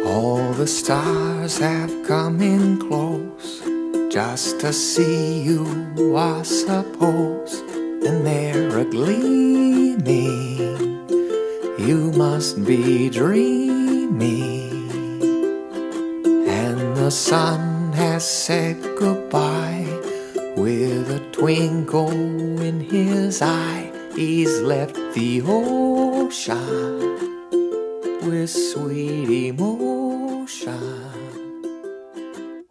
All the stars have come in close just to see you, I suppose, and they're a-gleaming. You must be dreaming, and the sun has said goodbye with a twinkle in his eye. He's left the ocean with sweet emotion.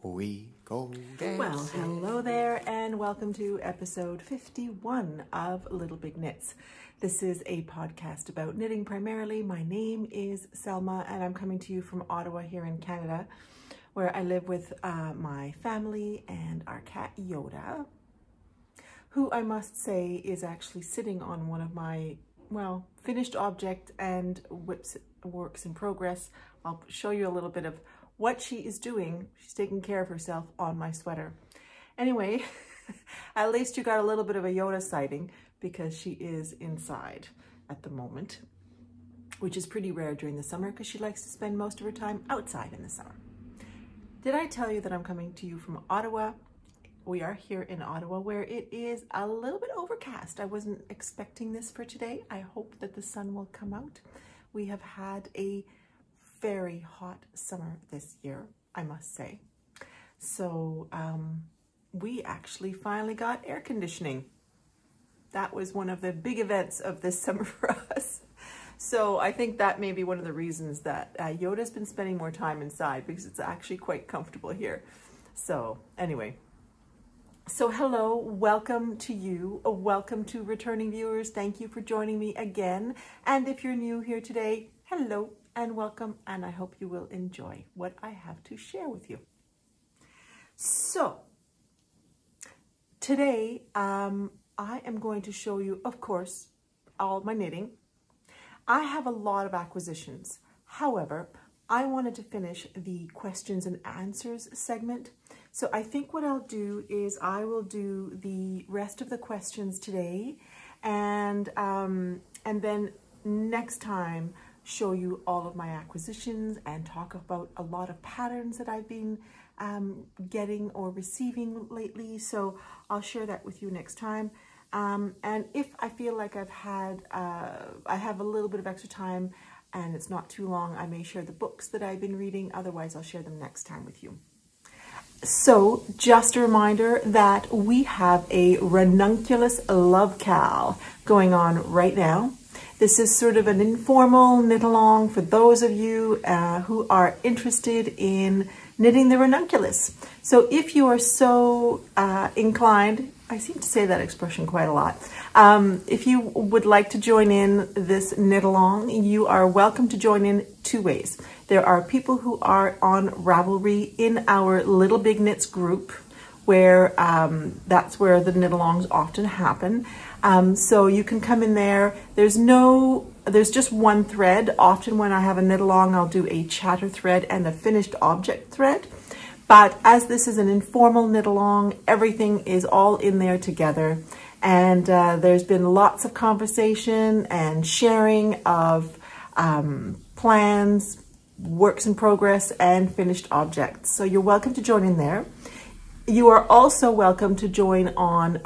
We go dancing. Well, hello there and welcome to episode 51 of Little Big Knits. This is a podcast about knitting primarily. My name is Selma and I'm coming to you from Ottawa here in Canada, where I live with my family and our cat Yoda, who I must say is actually sitting on one of my, well, finished object and works in progress. I'll show you a little bit of what she is doing. She's taking care of herself on my sweater. Anyway, at least you got a little bit of a Yoda sighting because she is inside at the moment, which is pretty rare during the summer because she likes to spend most of her time outside in the summer. Did I tell you that I'm coming to you from Ottawa? We are here in Ottawa where it is a little bit overcast. I wasn't expecting this for today. I hope that the sun will come out. We have had a very hot summer this year, I must say. So we actually finally got air conditioning. That was one of the big events of this summer for us. So I think that may be one of the reasons that Yoda's been spending more time inside, because it's actually quite comfortable here. So anyway, so hello, welcome to you, welcome to returning viewers. Thank you for joining me again. And if you're new here today, hello and welcome, and I hope you will enjoy what I have to share with you. So today I am going to show you, of course, all my knitting. I have a lot of acquisitions. However, I wanted to finish the questions and answers segment. So I think what I'll do is I will do the rest of the questions today, and then next time show you all of my acquisitions and talk about a lot of patterns that I've been getting or receiving lately. So I'll share that with you next time. And if I feel like I have a little bit of extra time and it's not too long, I may share the books that I've been reading. Otherwise, I'll share them next time with you. So just a reminder that we have a ranunculus love cal going on right now. This is sort of an informal knit along for those of you who are interested in knitting the ranunculus. So if you are so inclined, I seem to say that expression quite a lot. If you would like to join in this knit along, you are welcome to join in two ways. There are people who are on Ravelry in our Little Big Knits group, where that's where the knit alongs often happen. So you can come in there. There's just one thread. Often when I have a knit along, I'll do a chatter thread and a finished object thread. But as this is an informal knit along, everything is all in there together. And there's been lots of conversation and sharing of plans, works in progress, and finished objects. So you're welcome to join in there. You are also welcome to join on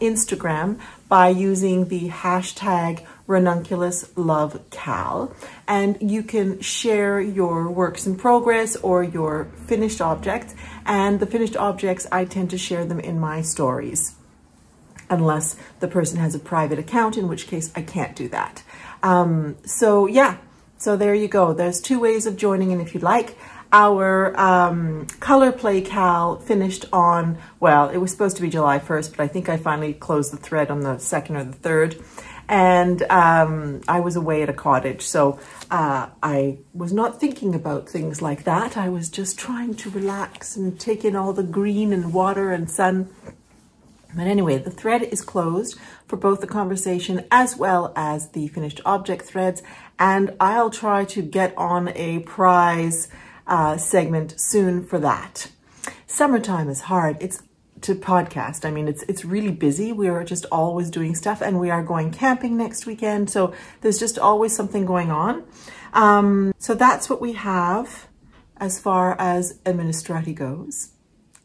Instagram by using the hashtag ranunculuslovecal, and you can share your works in progress or your finished objects. And the finished objects, I tend to share them in my stories, unless the person has a private account, in which case I can't do that. So yeah, so there you go. There's two ways of joining in if you'd like. Our color play cal finished on, well, it was supposed to be July 1st, but I think I finally closed the thread on the 2nd or the 3rd. And I was away at a cottage, so I was not thinking about things like that. I was just trying to relax and take in all the green and water and sun. But anyway, the thread is closed for both the conversation as well as the finished object threads. And I'll try to get on a prize segment soon for that. Summertime is hard. It's to podcast. I mean, it's really busy. We are just always doing stuff, and we are going camping next weekend. So there's just always something going on. So that's what we have as far as administrati goes.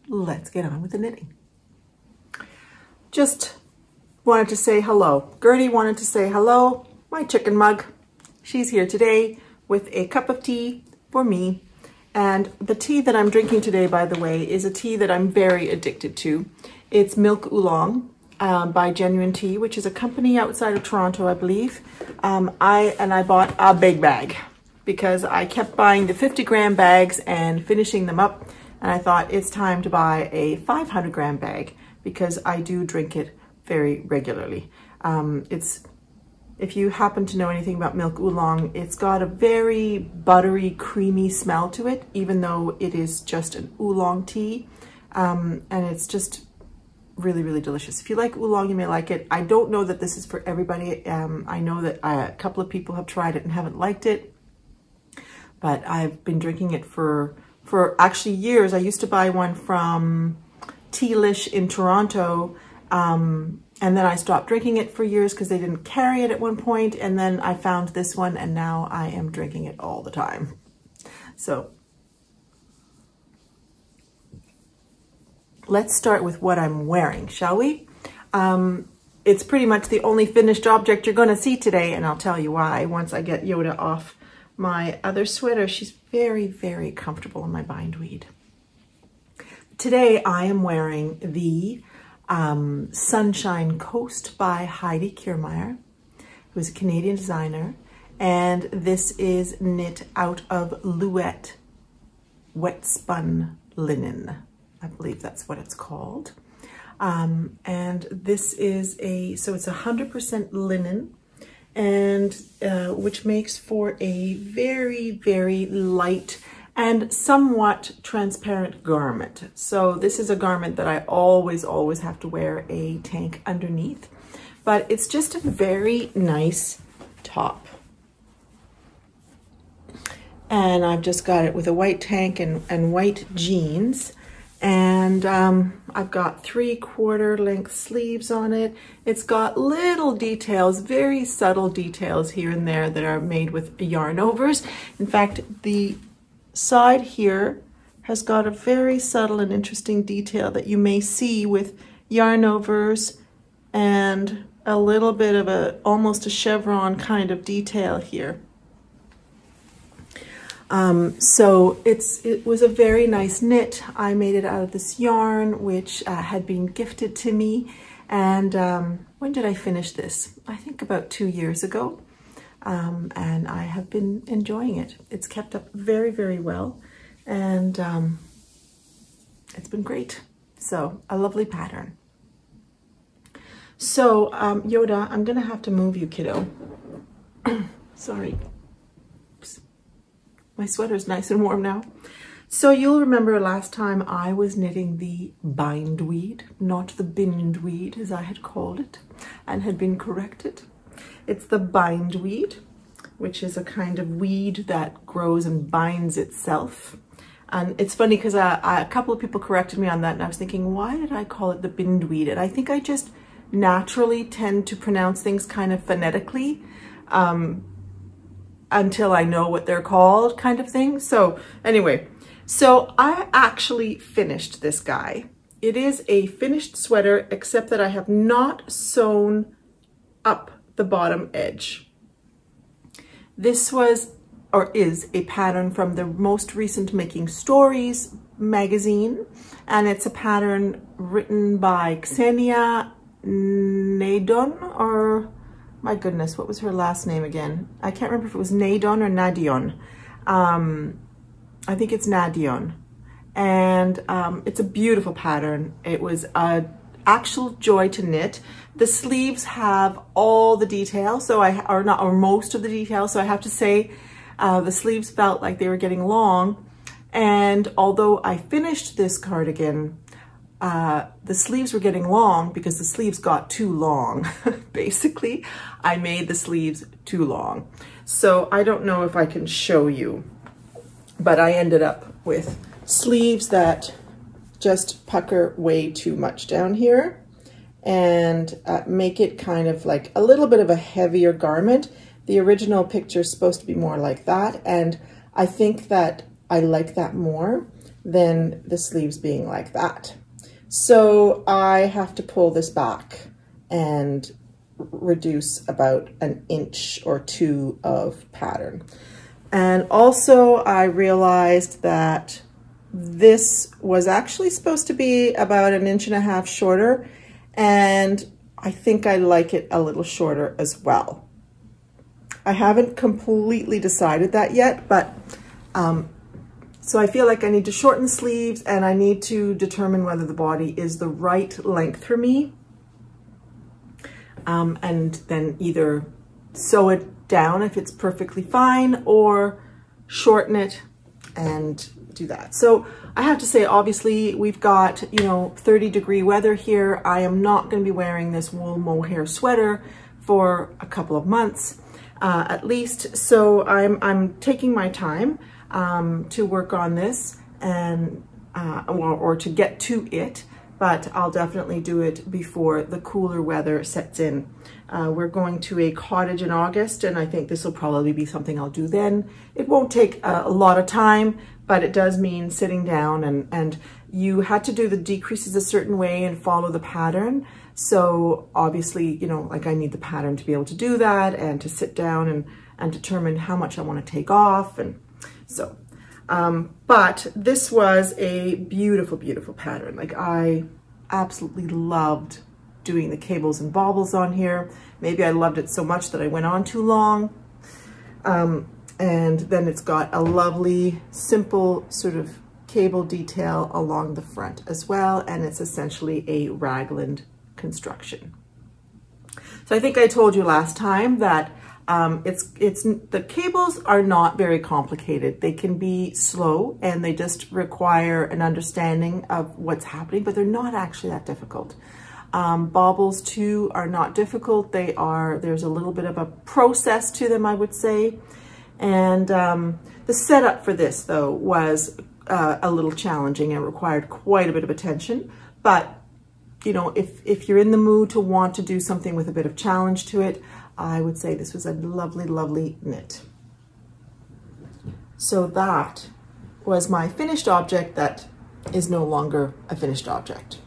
Let's get on with the knitting. Just wanted to say hello. Gertie wanted to say hello. My chicken mug. She's here today with a cup of tea for me. And the tea that I'm drinking today, by the way, is a tea that I'm very addicted to. It's Milk Oolong by Genuine Tea, which is a company outside of Toronto, I believe. I bought a big bag because I kept buying the 50-gram bags and finishing them up. And I thought it's time to buy a 500-gram bag because I do drink it very regularly. If you happen to know anything about Milk Oolong, it's got a very buttery, creamy smell to it, even though it is just an oolong tea. And it's just really, really delicious. If you like oolong, you may like it. I don't know that this is for everybody. I know that a couple of people have tried it and haven't liked it, but I've been drinking it for actually years. I used to buy one from Tealish in Toronto, and then I stopped drinking it for years because they didn't carry it at one point, and then I found this one, and now I am drinking it all the time. So let's start with what I'm wearing, shall we? It's pretty much the only finished object you're going to see today, and I'll tell you why once I get Yoda off my other sweater. She's very, very comfortable in my bindweed. Today I am wearing the Sunshine Coast by Heidi Kiermaier, who's a Canadian designer, and this is knit out of Louette wet spun linen. I believe that's what it's called. And this is so it's 100% linen, and which makes for a very, very light and somewhat transparent garment. So this is a garment that I always have to wear a tank underneath, but it's just a very nice top. And I've just got it with a white tank and white jeans. And I've got 3/4 length sleeves on it. It's got little details, very subtle details here and there that are made with yarn overs. In fact, the side here has got a very subtle and interesting detail that you may see with yarn overs and a little bit of almost a chevron kind of detail here. So it was a very nice knit. I made it out of this yarn, which had been gifted to me. And when did I finish this? I think about 2 years ago. And I have been enjoying it. It's kept up very, very well. And it's been great. So a lovely pattern. So Yoda, I'm going to have to move you, kiddo. Sorry. My sweater's nice and warm now. So you'll remember last time I was knitting the bindweed, not the bindweed as I had called it and had been corrected. It's the bindweed, which is a kind of weed that grows and binds itself. And it's funny because a couple of people corrected me on that, and I was thinking, why did I call it the bindweed? And I think I just naturally tend to pronounce things kind of phonetically. Until I know what they're called, kind of thing. So anyway, so I actually finished this guy. It is a finished sweater, except that I have not sewn up the bottom edge. This was, or is, a pattern from the most recent Making Stories magazine, and it's a pattern written by Xenia Nadon, or my goodness, what was her last name again? I can't remember if it was Nadon or Nadion. I think it's Nadion. And it's a beautiful pattern. It was an actual joy to knit. The sleeves have all the detail, or most of the detail. So I have to say, the sleeves felt like they were getting long. And although I finished this cardigan, the sleeves were getting long because the sleeves got too long. Basically, I made the sleeves too long. So I don't know if I can show you, but I ended up with sleeves that just pucker way too much down here and make it kind of like a little bit of a heavier garment. The original picture is supposed to be more like that, and I think that I like that more than the sleeves being like that. So I have to pull this back and reduce about 1 inch or 2 of pattern. And also I realized that this was actually supposed to be about 1.5 inches shorter, and I think I like it a little shorter as well. I haven't completely decided that yet, but so I feel like I need to shorten the sleeves, and I need to determine whether the body is the right length for me. And then either sew it down if it's perfectly fine, or shorten it and do that. So I have to say, obviously we've got, you know, 30-degree weather here. I am not going to be wearing this wool mohair sweater for a couple of months at least. So I'm taking my time to work on this and or to get to it, but I'll definitely do it before the cooler weather sets in. We're going to a cottage in August, and I think this will probably be something I'll do then. It won't take a lot of time, but it does mean sitting down, and you had to do the decreases a certain way and follow the pattern. So obviously, you know, like I need the pattern to be able to do that and to sit down and determine how much I want to take off. And so, but this was a beautiful, beautiful pattern. Like I absolutely loved doing the cables and baubles on here. Maybe I loved it so much that I went on too long. And then it's got a lovely, simple sort of cable detail along the front as well. And it's essentially a raglan construction. So I think I told you last time that the cables are not very complicated. They can be slow, and they just require an understanding of what's happening, but they're not actually that difficult. Baubles too are not difficult. There's a little bit of a process to them, I would say. And the setup for this though was a little challenging and required quite a bit of attention. But you know, if you're in the mood to want to do something with a bit of challenge to it, I would say this was a lovely, lovely knit. So that was my finished object that is no longer a finished object.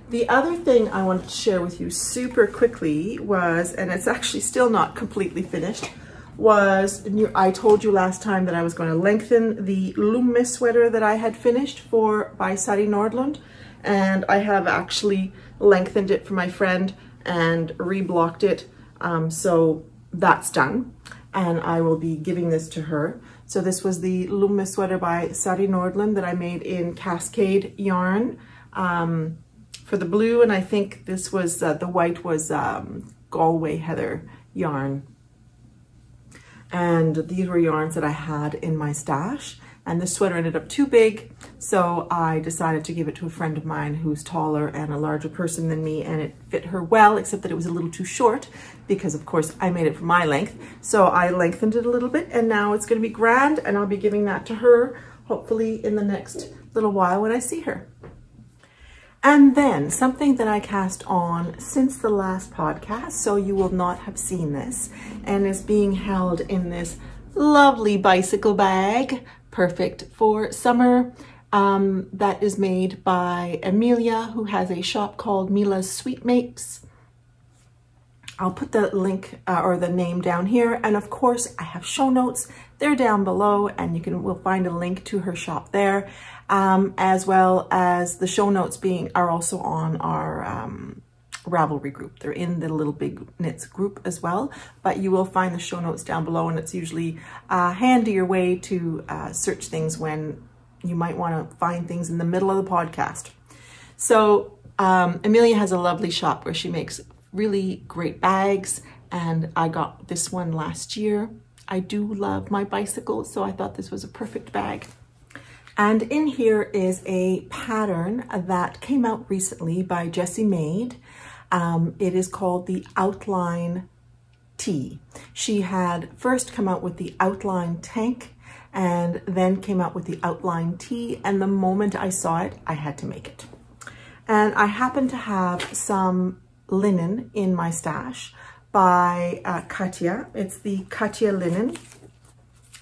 The other thing I wanted to share with you super quickly was, and it's actually still not completely finished, was I told you last time that I was going to lengthen the Loomis sweater that I had finished by Sari Nordlund, and I have actually lengthened it for my friend and reblocked it, so that's done, and I will be giving this to her. So this was the Loomis sweater by Sari Nordlund that I made in Cascade yarn for the blue, and I think this was the white was Galway Heather yarn. And these were yarns that I had in my stash, and this sweater ended up too big, so I decided to give it to a friend of mine who's taller and a larger person than me, and it fit her well, except that it was a little too short because of course I made it for my length. So I lengthened it a little bit, and now it's going to be grand, and I'll be giving that to her hopefully in the next little while when I see her. And then something that I cast on since the last podcast, so you will not have seen this, and is being held in this lovely bicycle bag, perfect for summer, that is made by Amelia, who has a shop called Mila's Sweet Makes. I'll put the link or the name down here, and of course I have show notes. They're down below, and we'll find a link to her shop there, as well as the show notes are also on our Ravelry group. They're in the Little Big Knits group as well, but you will find the show notes down below, and it's usually a handier way to search things when you might want to find things in the middle of the podcast. So Amelia has a lovely shop where she makes really great bags, and I got this one last year. I do love my bicycle, so I thought this was a perfect bag. And in here is a pattern that came out recently by Jessie Maid. It is called the Outline Tee. She had first come out with the Outline Tank, and then came out with the Outline Tee, and the moment I saw it, I had to make it. And I happen to have some linen in my stash, by Katia. It's the Katia linen.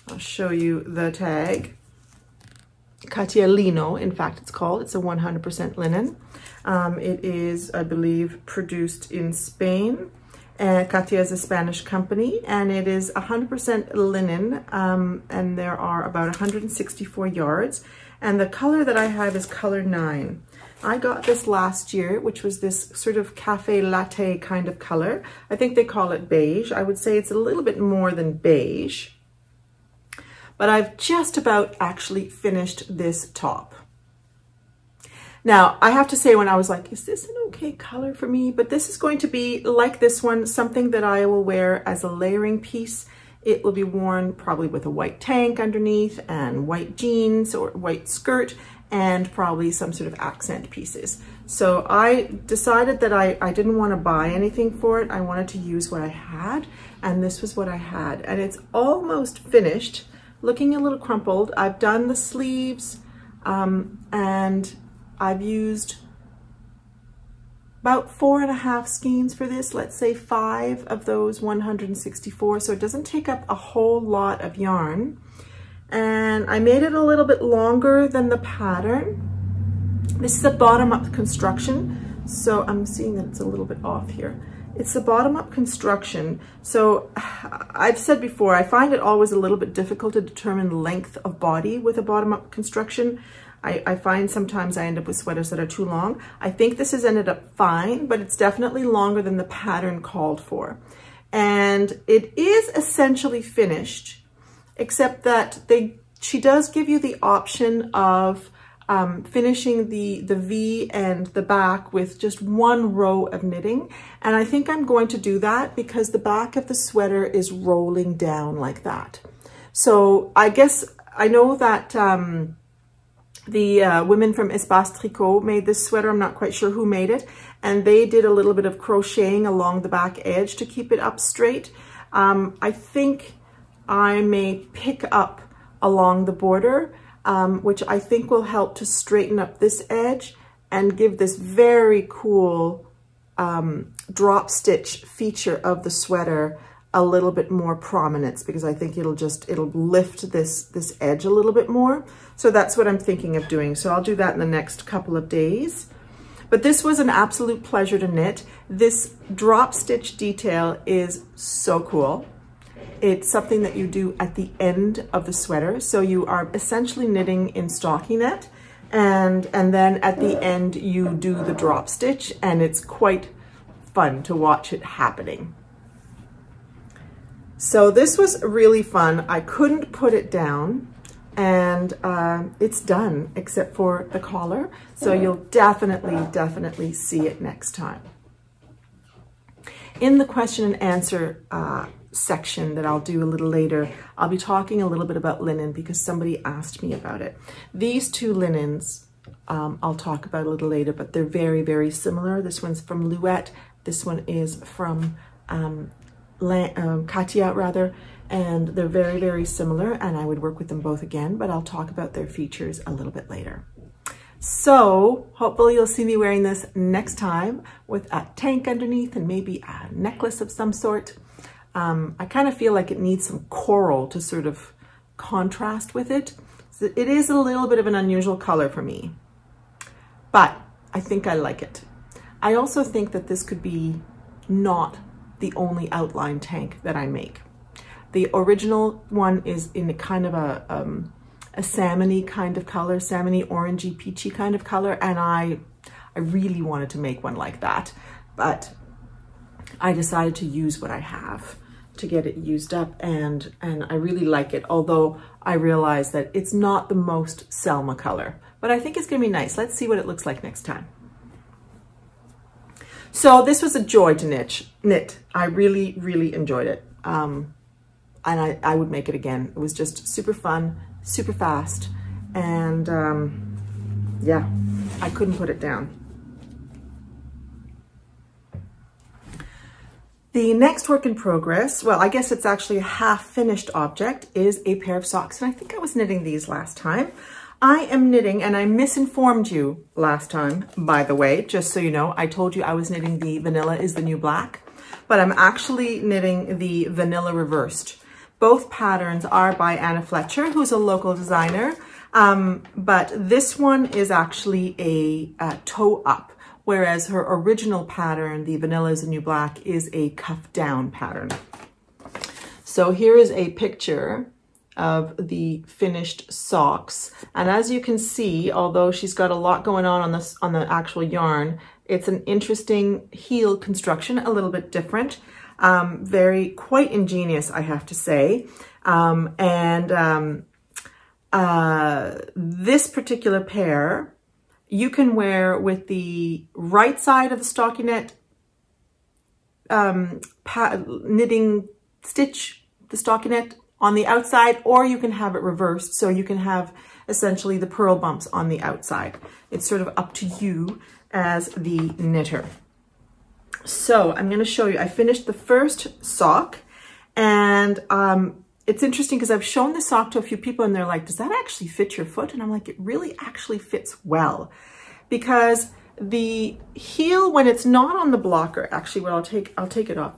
I'll show you the tag. Katia Lino, in fact, it's called. It's a 100% linen. It is, I believe, produced in Spain. Katia is a Spanish company, and it is 100% linen, and there are about 164 yards. And the color that I have is color 9. I got this last year, which was this sort of cafe latte kind of color. I think they call it beige. I would say it's a little bit more than beige. But I've just about actually finished this top. Now, I have to say, when I was like, is this an okay color for me? But this is going to be, like this one, something that I will wear as a layering piece. It will be worn probably with a white tank underneath and white jeans or white skirt and probably some sort of accent pieces. So I decided that I didn't want to buy anything for it. I wanted to use what I had, and this was what I had. And it's almost finished, looking a little crumpled. I've done the sleeves, and I've used about 4.5 skeins for this, let's say 5 of those 164, so it doesn't take up a whole lot of yarn. And I made it a little bit longer than the pattern. This is a bottom-up construction, so I'm seeing that it's a little bit off here. It's a bottom-up construction, so I've said before, I find it always a little bit difficult to determine length of body with a bottom-up construction. I find sometimes I end up with sweaters that are too long. I think this has ended up fine, but it's definitely longer than the pattern called for. And it is essentially finished, except that she does give you the option of finishing the V and the back with just 1 row of knitting. And I think I'm going to do that because the back of the sweater is rolling down like that. So I guess I know that the women from Espace Tricot made this sweater. I'm not quite sure who made it. And they did a little bit of crocheting along the back edge to keep it up straight. I think I may pick up along the border, which I think will help to straighten up this edge and give this very cool drop stitch feature of the sweater a little bit more prominence, because I think it'll lift this edge a little bit more. So that's what I'm thinking of doing. So I'll do that in the next couple of days. But this was an absolute pleasure to knit. This drop stitch detail is so cool. It's something that you do at the end of the sweater. So you are essentially knitting in stockinette, and then at the end you do the drop stitch, and it's quite fun to watch it happening. So this was really fun. I couldn't put it down, and it's done except for the collar. So you'll definitely see it next time. In the question and answer section that I'll do a little later, I'll be talking a little bit about linen because somebody asked me about it. These 2 linens I'll talk about a little later, but they're very similar. This one's from Louette. This one is from Katia rather, and they're very similar, and I would work with them both again, but I'll talk about their features a little bit later. So hopefully you'll see me wearing this next time with a tank underneath and maybe a necklace of some sort. I kind of feel like it needs some coral to sort of contrast with it. So it is a little bit of an unusual color for me, but I think I like it. I also think that this could be not the only outline tank that I make. The original one is in a kind of a salmon-y kind of color, salmon-y, orangey, peachy kind of color, and I really wanted to make one like that, but I decided to use what I have to get it used up, and I really like it, although I realize that it's not the most Selma color, but I think it's gonna be nice. Let's see what it looks like next time. So this was a joy to knit. I really enjoyed it. And I would make it again. It was just super fun, super fast. And yeah, I couldn't put it down. The next work in progress, well, I guess it's actually a half finished object, is a pair of socks. And I think I was knitting these last time. I am knitting, and I misinformed you last time, by the way, just so you know. I told you I was knitting the Vanilla is the New Black, but but I'm actually knitting the vanilla reversed. Both patterns are by Anna Fletcher, who's a local designer, but this one is actually a toe up, whereas her original pattern, the Vanilla is the New Black, is a cuff down pattern. So here is a picture of the finished socks, and as you can see, although she's got a lot going on the actual yarn, it's an interesting heel construction, a little bit different, quite ingenious, I have to say. This particular pair you can wear with the right side of the stockinette knitting stitch the stockinette on the outside, or you can have it reversed, so you can have essentially the purl bumps on the outside. It's sort of up to you as the knitter. So I'm going to show you, I finished the first sock, and it's interesting because I've shown the sock to a few people and they're like, does that actually fit your foot? And I'm like, it really actually fits well, because the heel, when it's not on the blocker, actually, well, I'll take it off.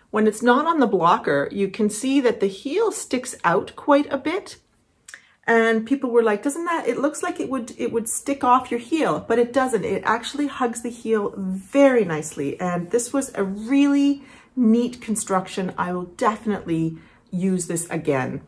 When it's not on the blocker, you can see that the heel sticks out quite a bit. And people were like, doesn't that, it looks like it would stick off your heel, but it doesn't. It actually hugs the heel very nicely. And this was a really neat construction. I will definitely use this again.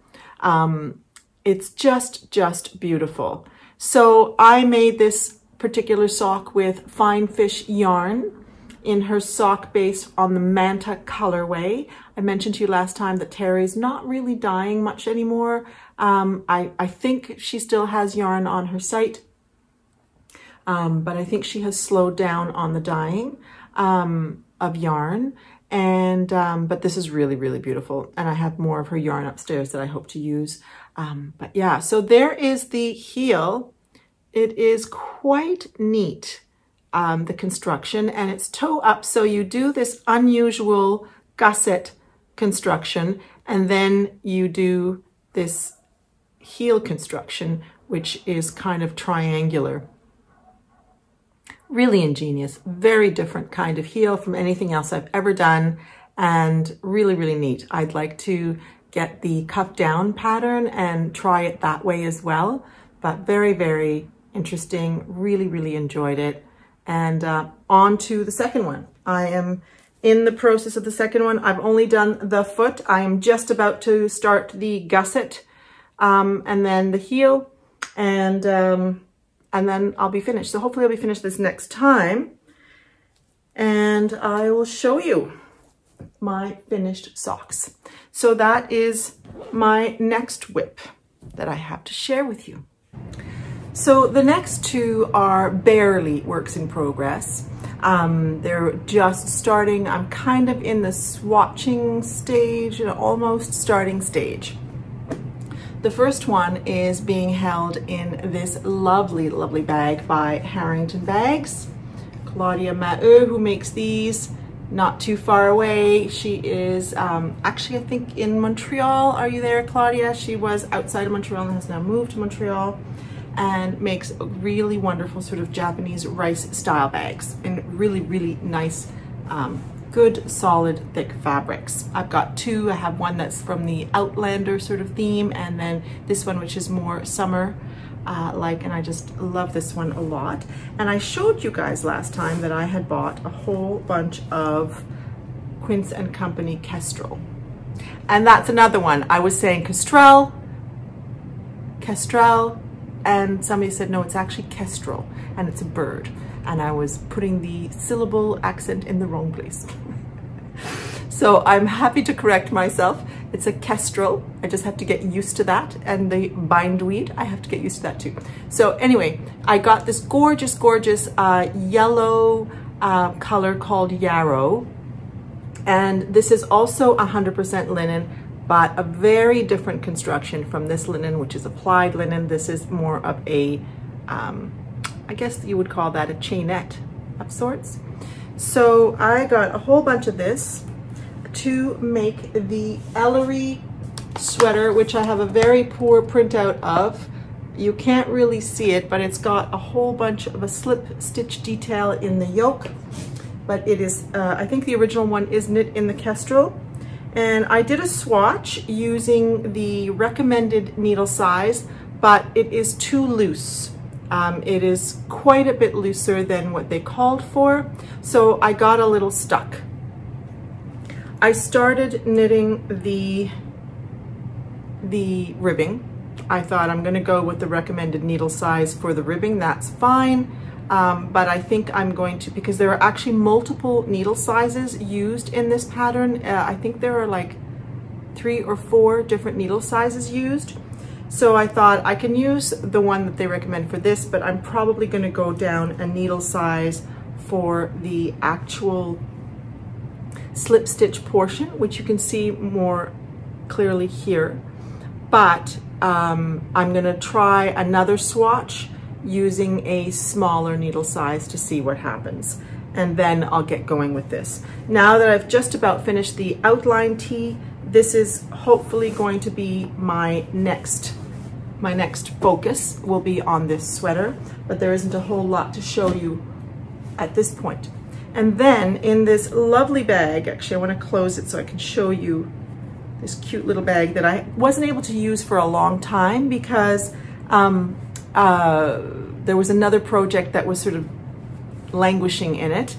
It's just beautiful. So I made this particular sock with fine fish yarn in her sock base on the Manta colorway. I mentioned to you last time that Terry's not really dyeing much anymore. I think she still has yarn on her site, but I think she has slowed down on the dyeing of yarn. And but this is really, really beautiful. And I have more of her yarn upstairs that I hope to use. But yeah, so there is the heel. It is quite neat, the construction, and it's toe up. So you do this unusual gusset construction, and then you do this heel construction, which is kind of triangular. Really ingenious, very different kind of heel from anything else I've ever done, and really, really neat. I'd like to get the cuff down pattern and try it that way as well, but very, very interesting. Really, really enjoyed it. And on to the second one. I am in the process of the second one. I've only done the foot. I am just about to start the gusset, and then the heel, and then I'll be finished. So hopefully I'll be finished this next time, and I will show you my finished socks. So that is my next whip that I have to share with you. So the next two are barely works in progress. They're just starting. I'm kind of in the swatching stage, almost starting stage. The first one is being held in this lovely, lovely bag by Harrington Bags. Claudia Maheu, who makes these, not too far away. She is actually, I think, in Montreal. Are you there, Claudia? She was outside of Montreal and has now moved to Montreal, and makes really wonderful sort of Japanese rice style bags in really, really nice, good, solid, thick fabrics. I've got two. I have one that's from the Outlander sort of theme, and then this one, which is more summer like, and I just love this one a lot. And I showed you guys last time that I had bought a whole bunch of Quince and Company Kestrel. And that's another one. I was saying Kestrel, and somebody said, no, it's actually kestrel, and it's a bird. And I was putting the syllable accent in the wrong place. So I'm happy to correct myself. It's a kestrel. I just have to get used to that. And the bindweed, I have to get used to that too. So anyway, I got this gorgeous, gorgeous yellow color called Yarrow. And this is also 100% linen, but a very different construction from this linen, which is applied linen. This is more of a, I guess you would call that a chainette of sorts. So I got a whole bunch of this to make the Ellery sweater, which I have a very poor printout of. You can't really see it, but it's got a whole bunch of a slip stitch detail in the yoke. but it is, I think the original one is knit in the Kestrel. And I did a swatch using the recommended needle size, but it is too loose. It is quite a bit looser than what they called for, so I got a little stuck. I started knitting the ribbing. I thought I'm gonna go with the recommended needle size for the ribbing, that's fine. But I think I'm going to, because there are actually multiple needle sizes used in this pattern. I think there are like 3 or 4 different needle sizes used. So I thought I can use the one that they recommend for this, but I'm probably going to go down a needle size for the actual slip stitch portion, which you can see more clearly here. But I'm going to try another swatch using a smaller needle size to see what happens. And then I'll get going with this. Now that I've just about finished the outline tee, this is hopefully going to be my next focus will be on this sweater, but there isn't a whole lot to show you at this point. And then in this lovely bag, actually I want to close it so I can show you this cute little bag that I wasn't able to use for a long time because there was another project that was sort of languishing in it.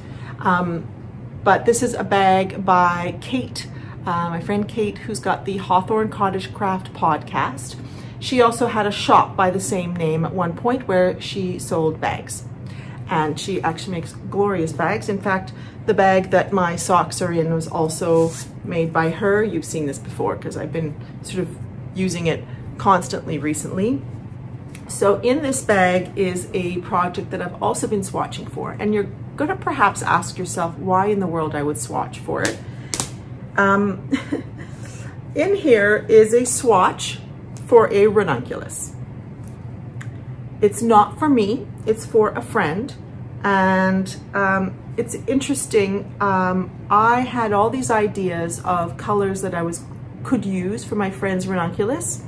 But this is a bag by Kate, my friend Kate, who's got the Hawthorn Cottage Craft podcast. She also had a shop by the same name at one point where she sold bags. And she actually makes glorious bags. In fact, the bag that my socks are in was also made by her. You've seen this before because I've been sort of using it constantly recently. So in this bag is a project that I've also been swatching for. And you're gonna perhaps ask yourself why in the world I would swatch for it. In here is a swatch for a ranunculus. It's not for me, it's for a friend. And it's interesting, I had all these ideas of colors that I could use for my friend's ranunculus.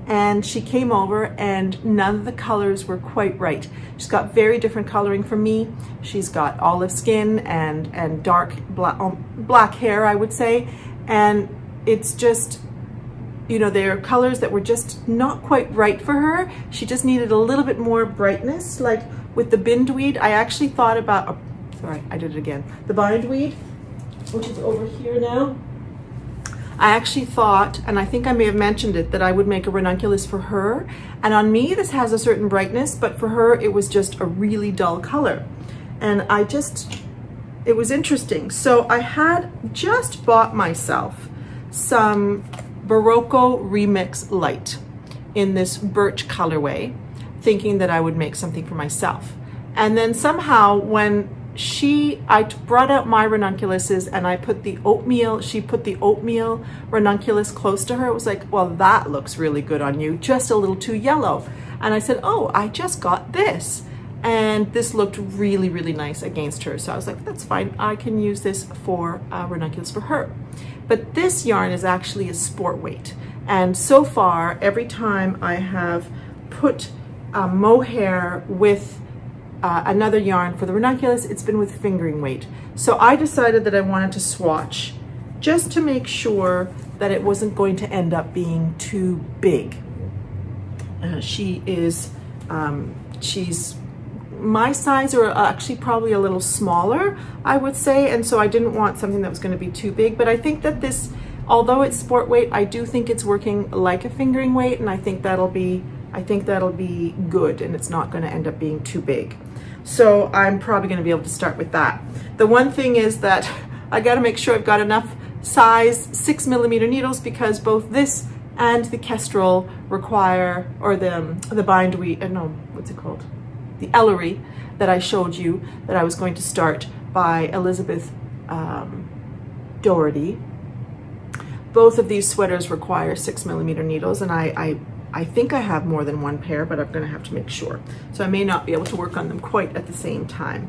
And she came over and none of the colors were quite right. She's got very different coloring from me. She's got olive skin and dark black hair, I would say. And it's just, you know, there are colors that were just not quite right for her. She just needed a little bit more brightness. Like with the bindweed, I actually thought about, sorry, I did it again. The bindweed, which is over here now. I actually thought, and I think I may have mentioned it, that I would make a ranunculus for her. And on me, this has a certain brightness, but for her, it was just a really dull color. And it was interesting. So I had just bought myself some Barocco Remix Light in this birch colorway, thinking that I would make something for myself. And then somehow when I brought out my ranunculuses and I put the oatmeal, she put the oatmeal ranunculus close to her. It was like, well, that looks really good on you, just a little too yellow. And I said, oh, I just got this. And this looked really, really nice against her. So I was like, that's fine. I can use this for ranunculus for her. But this yarn is actually a sport weight. And so far, every time I have put mohair with another yarn for the ranunculus, it's been with fingering weight. So I decided that I wanted to swatch just to make sure that it wasn't going to end up being too big. She's my size, or actually probably a little smaller, I would say, and so I didn't want something that was going to be too big. But I think that this, although it's sport weight, I do think it's working like a fingering weight, and I think that'll be good, and it's not going to end up being too big. So I'm probably going to be able to start with that. The one thing is that I got to make sure I've got enough size 6mm needles, because both this and the Kestrel require, or the bindweed, no, what's it called? The Ellery that I showed you that I was going to start by Elizabeth Doherty. Both of these sweaters require 6mm needles, and I think I have more than one pair, but I'm going to have to make sure. So I may not be able to work on them quite at the same time.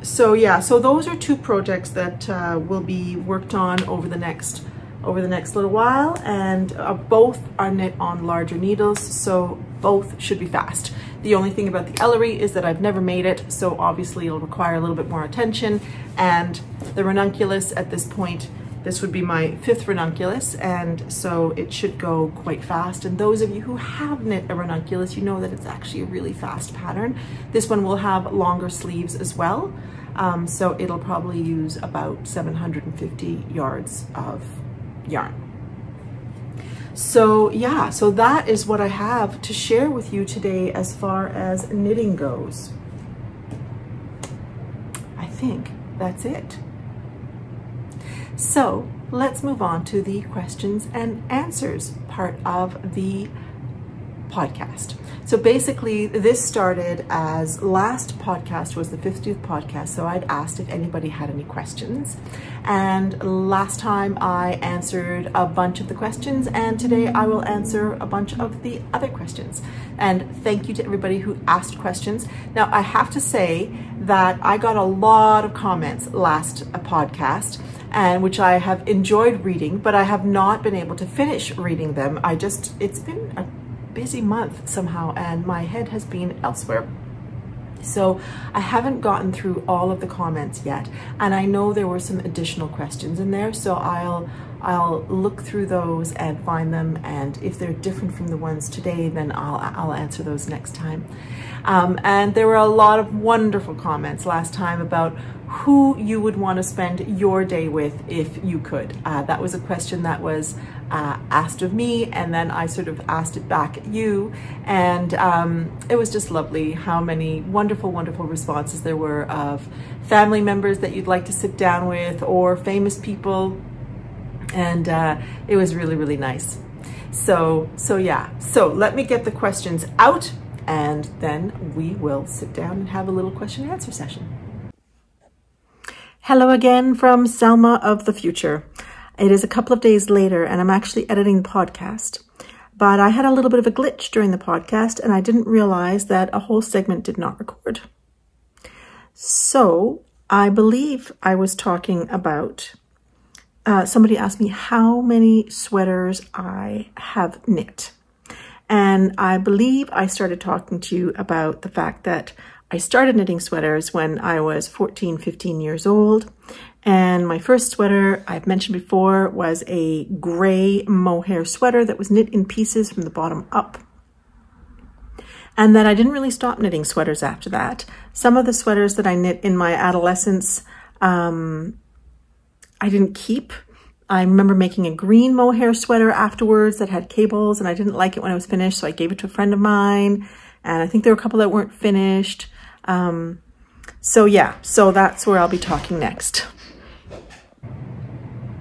So yeah, so those are two projects that will be worked on over the next little while, and both are knit on larger needles, so both should be fast. The only thing about the ellery is that I've never made it, so obviously it'll require a little bit more attention. And the ranunculus at this point, this would be my 5th ranunculus, and so it should go quite fast. And those of you who have knit a ranunculus, you know that it's actually a really fast pattern. This one will have longer sleeves as well, so it'll probably use about 750 yards of yarn. So yeah, so that is what I have to share with you today as far as knitting goes. I think that's it. So let's move on to the questions and answers part of the podcast. So basically this started as last podcast was the 50th podcast. So I'd asked if anybody had any questions, and last time I answered a bunch of the questions, and today I will answer a bunch of the other questions. And thank you to everybody who asked questions. Now I have to say that I got a lot of comments last podcast, and which I have enjoyed reading, but I have not been able to finish reading them. It's been a busy month somehow, and my head has been elsewhere. So I haven't gotten through all of the comments yet, and I know there were some additional questions in there, so I'll look through those and find them, and if they're different from the ones today, then I'll answer those next time. And there were a lot of wonderful comments last time about who you would want to spend your day with if you could. That was a question that was asked of me, and then I sort of asked it back at you, and it was just lovely how many wonderful, wonderful responses there were of family members that you'd like to sit down with, or famous people, and it was really, really nice. So yeah, so let me get the questions out, and then we will sit down and have a little question and answer session. Hello again from Selma of the future. It is a couple of days later, and I'm actually editing the podcast, but I had a little bit of a glitch during the podcast, and I didn't realize that a whole segment did not record. So I believe I was talking about, somebody asked me how many sweaters I have knit. And I believe I started talking to you about the fact that I started knitting sweaters when I was 14, 15 years old. And my first sweater, I've mentioned before, was a gray mohair sweater that was knit in pieces from the bottom up. And then I didn't really stop knitting sweaters after that. Some of the sweaters that I knit in my adolescence, I didn't keep. I remember making a green mohair sweater afterwards that had cables, and I didn't like it when it was finished, so I gave it to a friend of mine. And I think there were a couple that weren't finished. So yeah, so that's where I'll be talking next.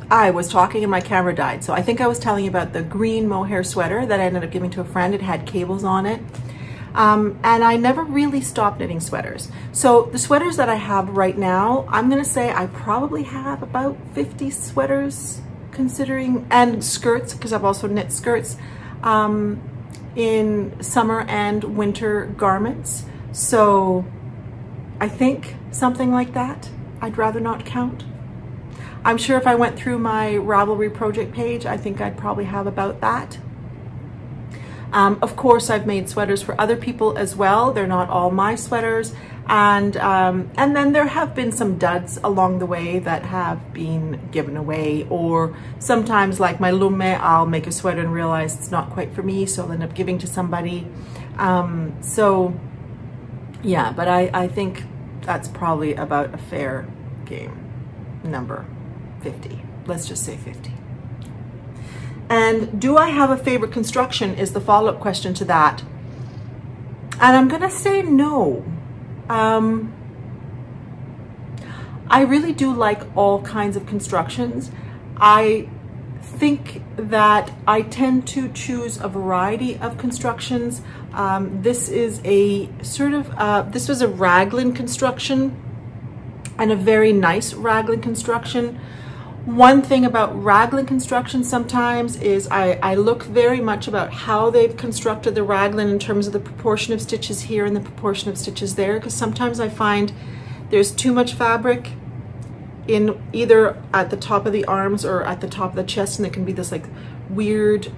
I was talking and my camera died. So I think I was telling you about the green mohair sweater that I ended up giving to a friend. It had cables on it. And I never really stopped knitting sweaters. So the sweaters that I have right now, I'm gonna say I probably have about 50 sweaters, considering, and skirts, because I've also knit skirts in summer and winter garments. So I think something like that. I'd rather not count. I'm sure if I went through my Ravelry project page, I think I'd probably have about that. Of course, I've made sweaters for other people as well. They're not all my sweaters. And then there have been some duds along the way that have been given away, or sometimes like my lume, I'll make a sweater and realize it's not quite for me, so I'll end up giving to somebody. So yeah, but I think that's probably about a fair game number, 50. Let's just say 50. And do I have a favorite construction is the follow-up question to that. And I'm gonna say no. I really do like all kinds of constructions. I think that I tend to choose a variety of constructions. This is a sort of, this was a raglan construction, and a very nice raglan construction. One thing about raglan construction sometimes is I look very much about how they've constructed the raglan in terms of the proportion of stitches here and the proportion of stitches there, because sometimes I find there's too much fabric in either at the top of the arms or at the top of the chest, and there can be this like weird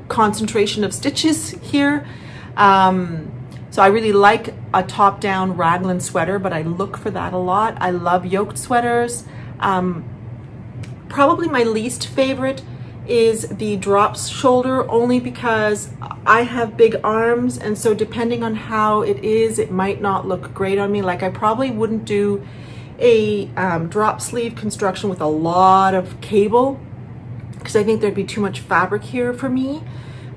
concentration of stitches here. So I really like a top-down raglan sweater, but I look for that a lot. I love yoked sweaters. Probably my least favorite is the drop shoulder, only because I have big arms, and so depending on how it is, it might not look great on me. Like I probably wouldn't do a drop sleeve construction with a lot of cable, because I think there'd be too much fabric here for me.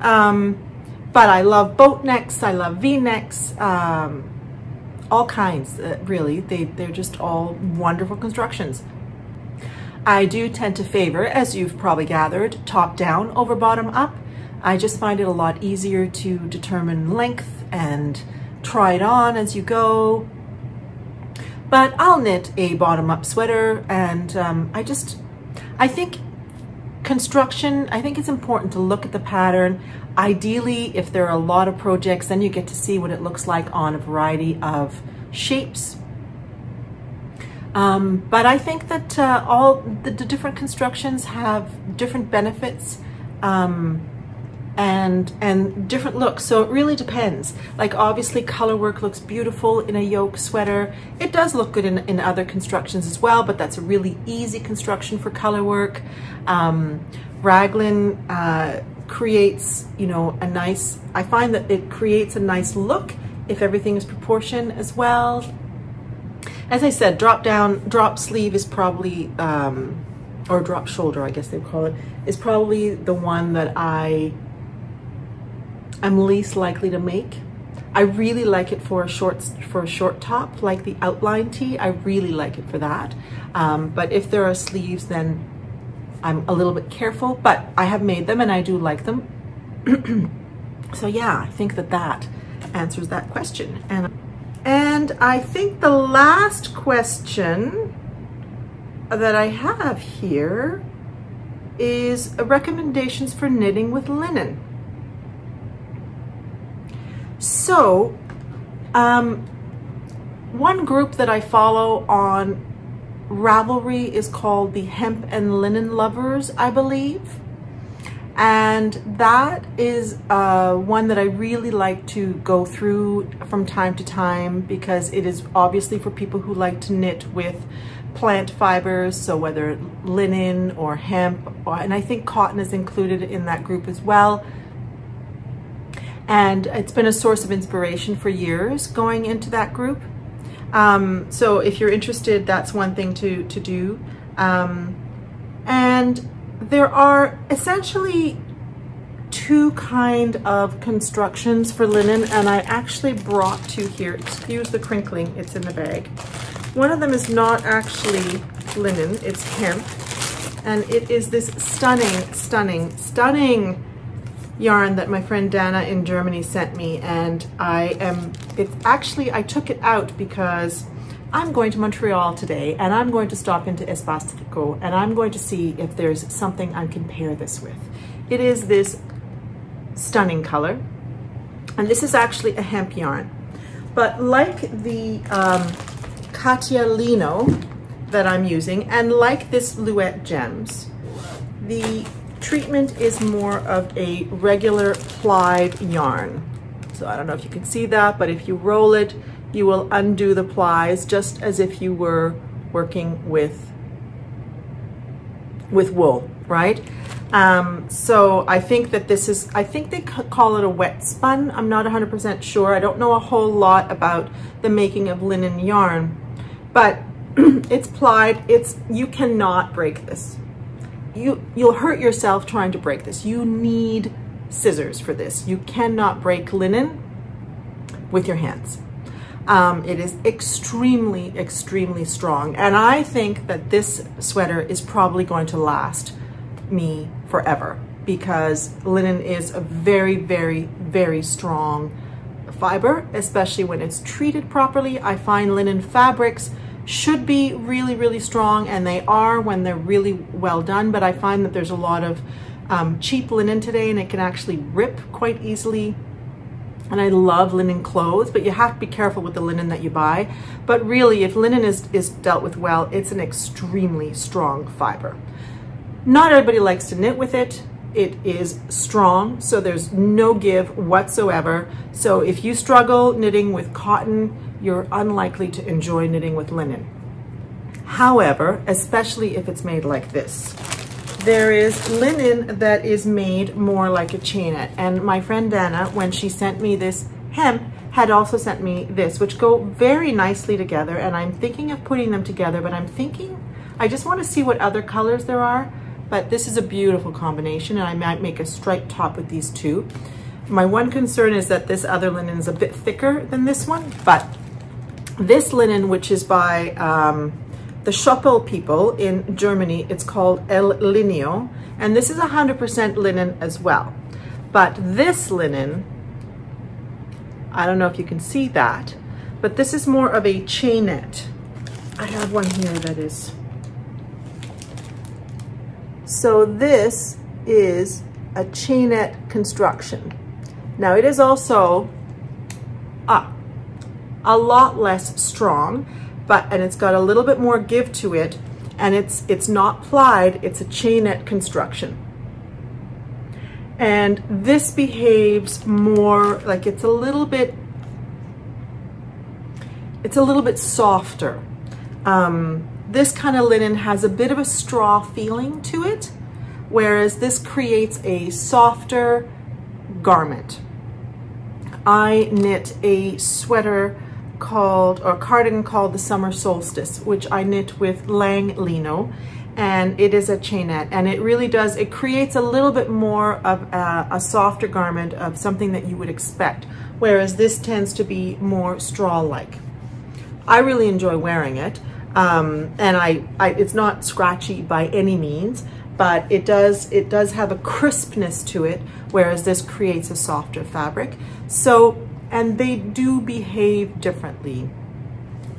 But I love boat necks, I love V-necks, all kinds, really. They're just all wonderful constructions. I do tend to favor, as you've probably gathered, top down over bottom up. I just find it a lot easier to determine length and try it on as you go. But I'll knit a bottom up sweater, and I think construction, I think it's important to look at the pattern. Ideally, if there are a lot of projects, then you get to see what it looks like on a variety of shapes. But I think that all the different constructions have different benefits and different looks. So it really depends. Like obviously color work looks beautiful in a yoke sweater. It does look good in other constructions as well, but that's a really easy construction for color work. Raglan creates, you know, a nice, I find that it creates a nice look if everything is proportioned as well. As I said, drop sleeve is probably, or drop shoulder, I guess they call it, is probably the one that I'm least likely to make. I really like it for a short top, like the outline tee. I really like it for that. But if there are sleeves, then I'm a little bit careful, but I have made them and I do like them. So yeah, I think that answers that question. And I think the last question that I have here is recommendations for knitting with linen. So, one group that I follow on Ravelry is called the Hemp and Linen Lovers, I believe. And that is one that I really like to go through from time to time, because it is obviously for people who like to knit with plant fibers, so whether linen or hemp, and I think cotton is included in that group as well. And it's been a source of inspiration for years going into that group. So if you're interested, that's one thing to do. And there are essentially two kind of constructions for linen, and I actually brought two here. Excuse the crinkling, it's in the bag. One of them is not actually linen, it's hemp, and it is this stunning, stunning, stunning yarn that my friend Dana in Germany sent me, and I took it out because I'm going to Montreal today, and I'm going to stop into Espace Tricot, and I'm going to see if there's something I can pair this with. It is this stunning color, and this is actually a hemp yarn. But like the Katia Lino that I'm using, and like this Louette Gems, the treatment is more of a regular plied yarn. So I don't know if you can see that, but if you roll it, you will undo the plies just as if you were working with wool, right? So I think that this is, I think they call it a wet spun. I'm not 100% sure. I don't know a whole lot about the making of linen yarn, but it's plied. You cannot break this. You'll hurt yourself trying to break this. You need scissors for this. You cannot break linen with your hands. It is extremely, extremely strong. And I think that this sweater is probably going to last me forever, because linen is a very, very, very strong fiber, especially when it's treated properly. I find linen fabrics should be really, really strong, and they are when they're really well done, but I find that there's a lot of cheap linen today, and it can actually rip quite easily. And I love linen clothes, but you have to be careful with the linen that you buy. But really, if linen is dealt with well, it's an extremely strong fiber. Not everybody likes to knit with it. It is strong, so there's no give whatsoever. So if you struggle knitting with cotton, you're unlikely to enjoy knitting with linen. However, especially if it's made like this. There is linen that is made more like a chainette. And my friend Dana, when she sent me this hemp, had also sent me this, which go very nicely together. And I'm thinking of putting them together, but I just want to see what other colors there are. But this is a beautiful combination, and I might make a striped top with these two. My one concern is that this other linen is a bit thicker than this one, but this linen, which is by the Schoppel people in Germany, it's called El Lineo, and this is 100% linen as well. But this linen, I don't know if you can see that, but this is more of a chainette. I have one here that is. So this is a chainette construction. Now it is also a lot less strong, and it's got a little bit more give to it, and it's not plied, it's a chainette construction. And this behaves more like it's a little bit softer. This kind of linen has a bit of a straw feeling to it, whereas this creates a softer garment. I knit a sweater cardigan called the Summer Solstice, which I knit with Lang Lino, and it is a chainette, and it really does, it creates a little bit more of a softer garment of something that you would expect, whereas this tends to be more straw-like. I really enjoy wearing it. And it's not scratchy by any means, but it does have a crispness to it, whereas this creates a softer fabric. So, and they do behave differently.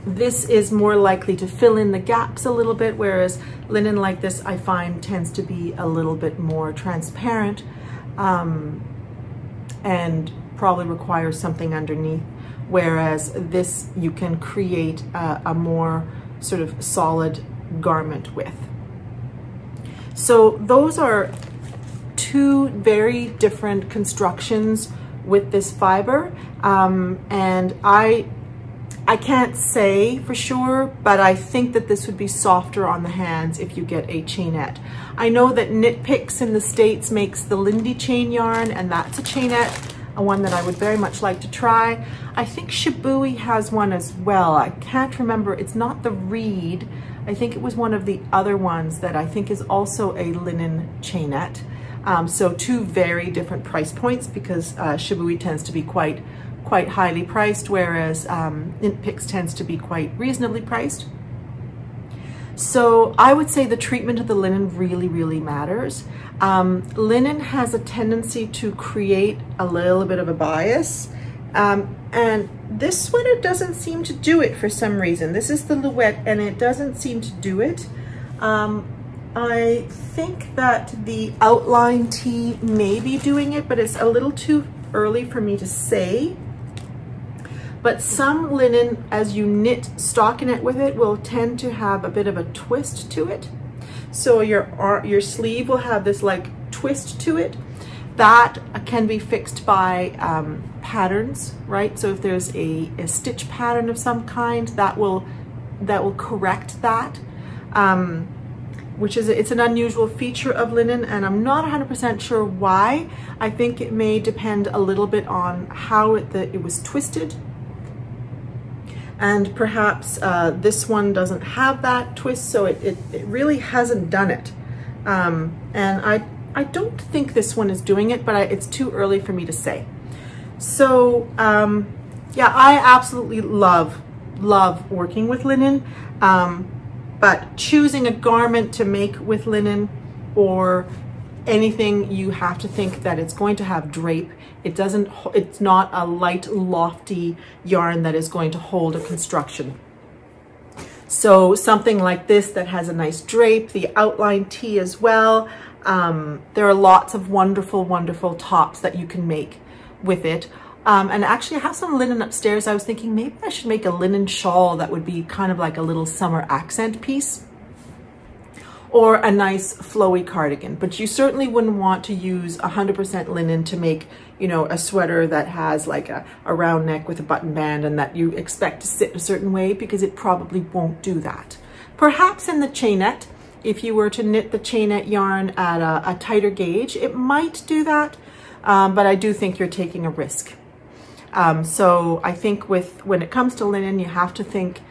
This is more likely to fill in the gaps a little bit, whereas linen like this I find tends to be a little bit more transparent, and probably requires something underneath, whereas this you can create a more sort of solid garment with. So those are two very different constructions with this fiber, and I can't say for sure, but I think that this would be softer on the hands if you get a chainette. I know that Knit Picks in the States makes the Lindy chain yarn, and that's a chainette, one that I would very much like to try. I think Shibui has one as well. I can't remember, it's not the Reed. I think it was one of the other ones that I think is also a linen chainette. So two very different price points, because Shibui tends to be quite highly priced, whereas Knit Picks tends to be quite reasonably priced. So I would say the treatment of the linen really matters. Linen has a tendency to create a little bit of a bias, and this sweater doesn't seem to do it for some reason. This is the Louette, and it doesn't seem to do it. I think that the outline tee may be doing it, but it's a little too early for me to say. But some linen, as you knit stockinette with it, will tend to have a bit of a twist to it. So your sleeve will have this like twist to it. That can be fixed by patterns, right? So if there's a stitch pattern of some kind, that will correct that. It's an unusual feature of linen, and I'm not 100% sure why. I think it may depend a little bit on how it was twisted. And perhaps this one doesn't have that twist, so it really hasn't done it. And I don't think this one is doing it, but it's too early for me to say. So yeah, I absolutely love working with linen, but choosing a garment to make with linen or anything, you have to think that it's going to have drape. It's not a light, lofty yarn that is going to hold a construction. So something like this that has a nice drape, the outline tee as well. There are lots of wonderful tops that you can make with it. And actually I have some linen upstairs. I was thinking maybe I should make a linen shawl that would be kind of like a little summer accent piece. or a nice flowy cardigan. But you certainly wouldn't want to use 100% linen to make, you know, a sweater that has like a round neck with a button band and that you expect to sit a certain way, because it probably won't do that. Perhaps in the chainette, if you were to knit the chainette yarn at a tighter gauge, it might do that, but I do think you're taking a risk. So I think when it comes to linen, you have to think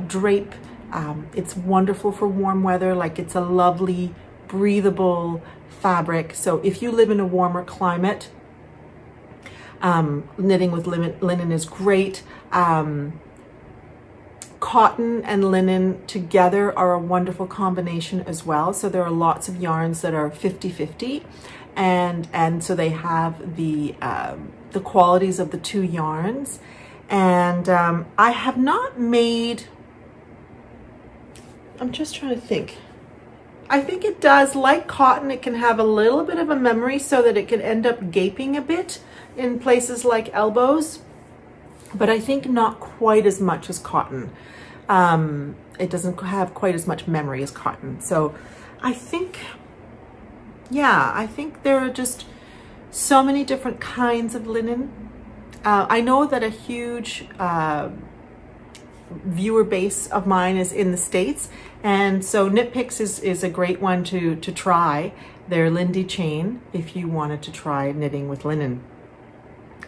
drape. It's wonderful for warm weather, like it's a lovely, breathable fabric. So if you live in a warmer climate, knitting with linen is great. Cotton and linen together are a wonderful combination as well. So there are lots of yarns that are 50-50, and so they have the qualities of the two yarns. And I have not made, I'm just trying to think. I think it does, like cotton, it can have a little bit of a memory so that it can end up gaping a bit in places like elbows, but I think not quite as much as cotton. It doesn't have quite as much memory as cotton. So I think, yeah, I think there are just so many different kinds of linen. I know that a huge viewer base of mine is in the States, and so Knit Picks is a great one to try. Their Lindy chain if you wanted to try knitting with linen.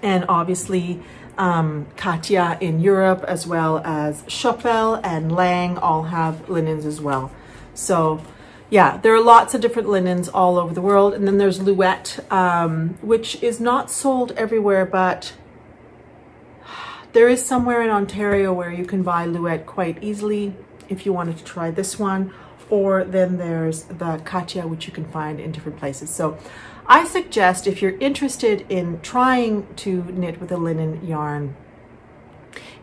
And obviously Katja in Europe, as well as Chopel and Lang, all have linens as well. So yeah, there are lots of different linens all over the world. And then there's Louette, which is not sold everywhere, but there is somewhere in Ontario where you can buy Louette quite easily if you wanted to try this one. Or then there's the Katja, which you can find in different places. So I suggest, if you're interested in trying to knit with a linen yarn,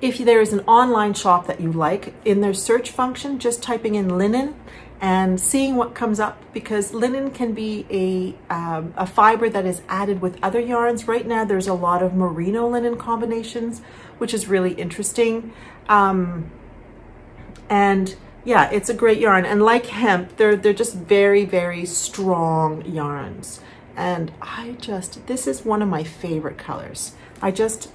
if there is an online shop that you like, in their search function, just typing in linen and seeing what comes up, because linen can be a fiber that is added with other yarns. Right now there's a lot of merino linen combinations, which is really interesting. And yeah, it's a great yarn. And like hemp, they're just very, very strong yarns. And this is one of my favorite colors. I just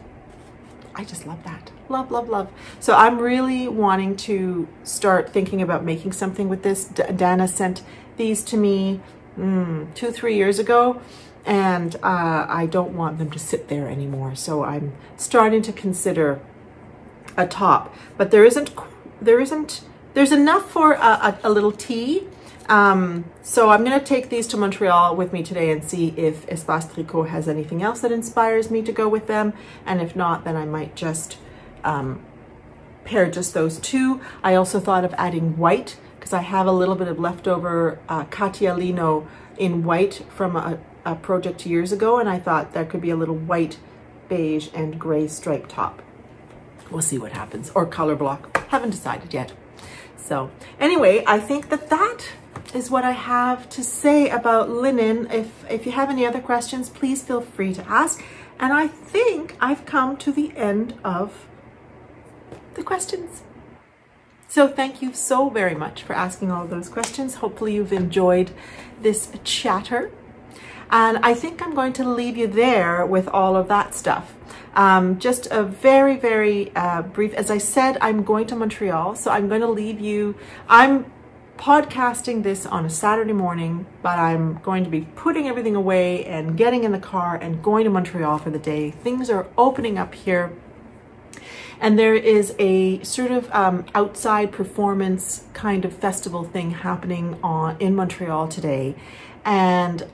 love that. Love, love, love. So I'm really wanting to start thinking about making something with this. Dana sent these to me 2-3 years ago, and I don't want them to sit there anymore. So I'm starting to consider a top, but there's enough for a little tee. So I'm going to take these to Montreal with me today and see if Espace Tricot has anything else that inspires me to go with them. And if not, then I might just pair just those two. I also thought of adding white, because I have a little bit of leftover Katia Lino in white from a project years ago, and I thought there could be a little white, beige, and gray striped top. We'll see what happens. Or color block. Haven't decided yet. So anyway, I think that is what I have to say about linen. If you have any other questions, please feel free to ask. And I think I've come to the end of the questions. So thank you so very much for asking all of those questions. Hopefully you've enjoyed this chatter. And I think I'm going to leave you there with all of that stuff. Just a very, very brief, as I said, I'm going to Montreal, so I'm going to leave you. I'm podcasting this on a Saturday morning, but I'm going to be putting everything away and getting in the car and going to Montreal for the day. Things are opening up here. And there is a sort of outside performance kind of festival thing happening in Montreal today. And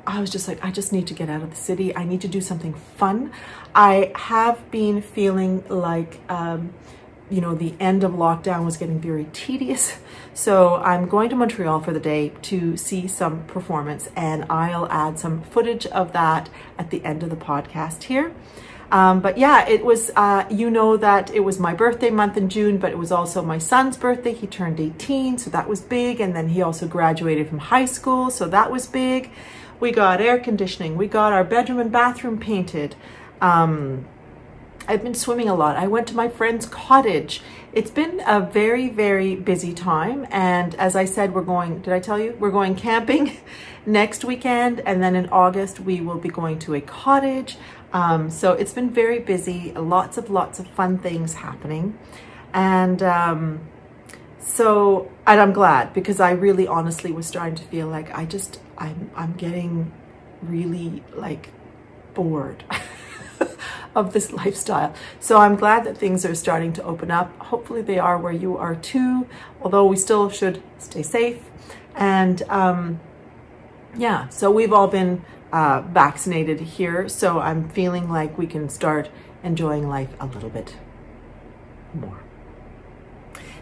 I was just like, I just need to get out of the city. I need to do something fun. I have been feeling like, you know, the end of lockdown was getting very tedious. So I'm going to Montreal for the day to see some performance, and I'll add some footage of that at the end of the podcast here. But yeah, it was, you know, that it was my birthday month in June, but it was also my son's birthday. He turned 18, so that was big. And then he also graduated from high school, so that was big. We got air conditioning. We got our bedroom and bathroom painted. I've been swimming a lot. I went to my friend's cottage It's been a very, very busy time. And as I said, did I tell you? We're going camping next weekend. And then in August, we will be going to a cottage. So it's been very busy, lots of fun things happening. And and I'm glad, because I really honestly was starting to feel like I'm getting really like bored of this lifestyle. So I'm glad that things are starting to open up. Hopefully they are where you are too, although we still should stay safe. And yeah, so we've all been vaccinated here, so I'm feeling like we can start enjoying life a little bit more.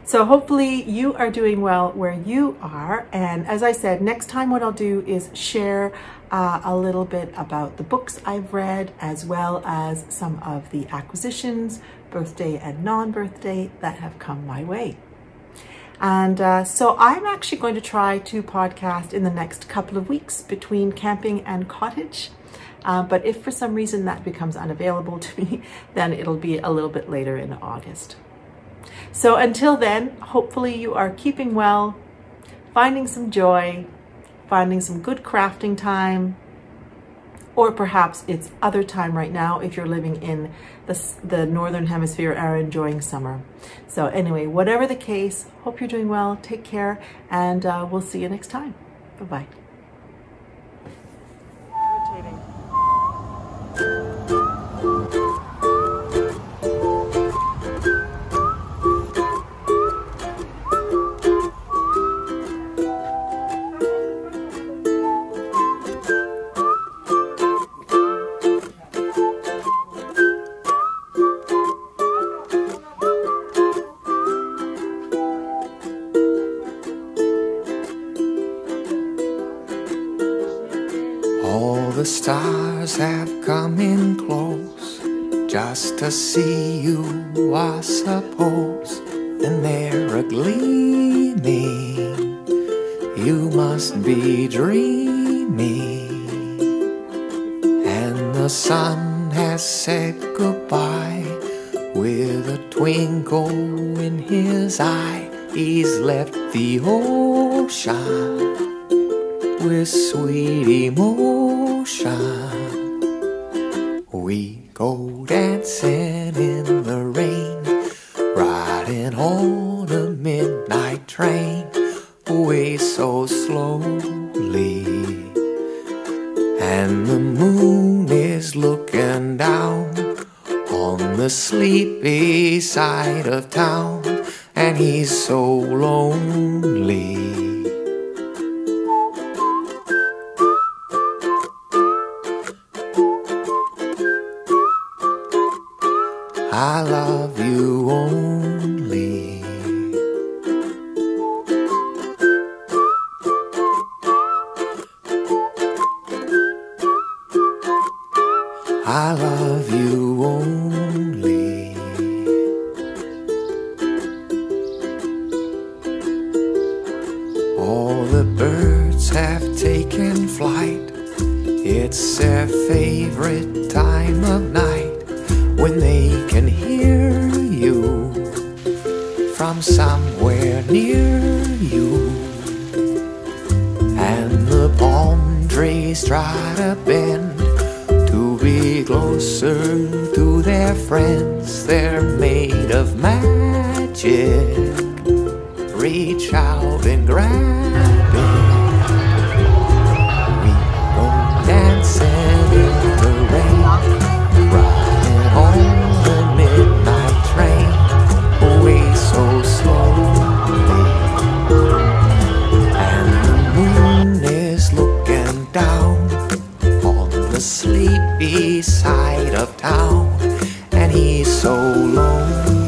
So hopefully you are doing well where you are. And as I said, next time what I'll do is share a little bit about the books I've read, as well as some of the acquisitions, birthday and non-birthday, that have come my way. And so I'm actually going to try to podcast in the next couple of weeks between camping and cottage. But if for some reason that becomes unavailable to me, then it'll be a little bit later in August. So until then, hopefully you are keeping well, finding some joy, finding some good crafting time, or perhaps it's other time right now if you're living in the Northern Hemisphere or enjoying summer. So anyway, whatever the case, hope you're doing well, take care, and we'll see you next time. Bye-bye. All the stars have come in close just to see you, I suppose, and they're a-gleaming. You must be dreaming, and the sun has said goodbye with a twinkle in his eye. He's left the ocean with sweet emotion. We go dancing in the rain, riding on a midnight train, away so slowly. And the moon is looking down on the sleepy side of town, and he's so lonely. I love you only. I love you only. All the birds have taken flight. It's their favorite time of night, when they can hear you from somewhere near you. And the palm trees try to bend to be closer to their friends. They're made of magic. Reach out and grab it. We go dancing in the rain, on the midnight train, away so slowly. And the moon is looking down on the sleepy side of town, and he's so lonely.